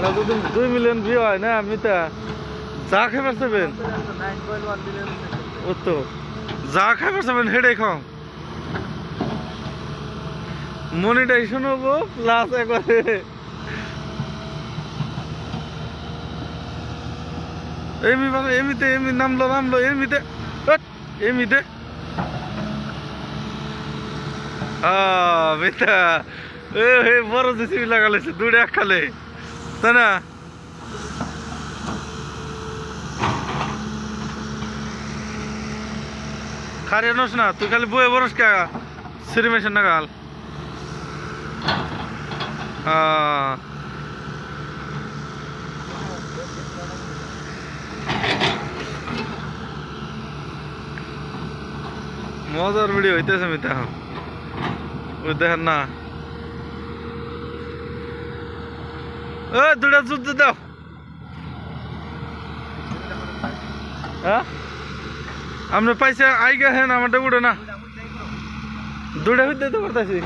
এটা যদি 2 million view হয় না মিতা যা খাবার চাবেন ও তো যা খাবার চাবেন হেডে খাও মনিটাইজেশন হবো প্লাস একবারে এমনিতে এমনি নামলো এমনিতে এমনিতে মিতা বড় জেসিবি লাগালেছে দুটো এক খালে তাই না খারে নস না তুই খালি বয়ে বরস কা সিরিমেশন নাগাল মজার ভিডিও হইতেছে মিতা ওই দেখেন না দুটা যুদ্ধ দাও হ্যাঁ আপনি পাইছে আই গেছেন আমারটা উঠে না দুটা হইতে তো করতেছি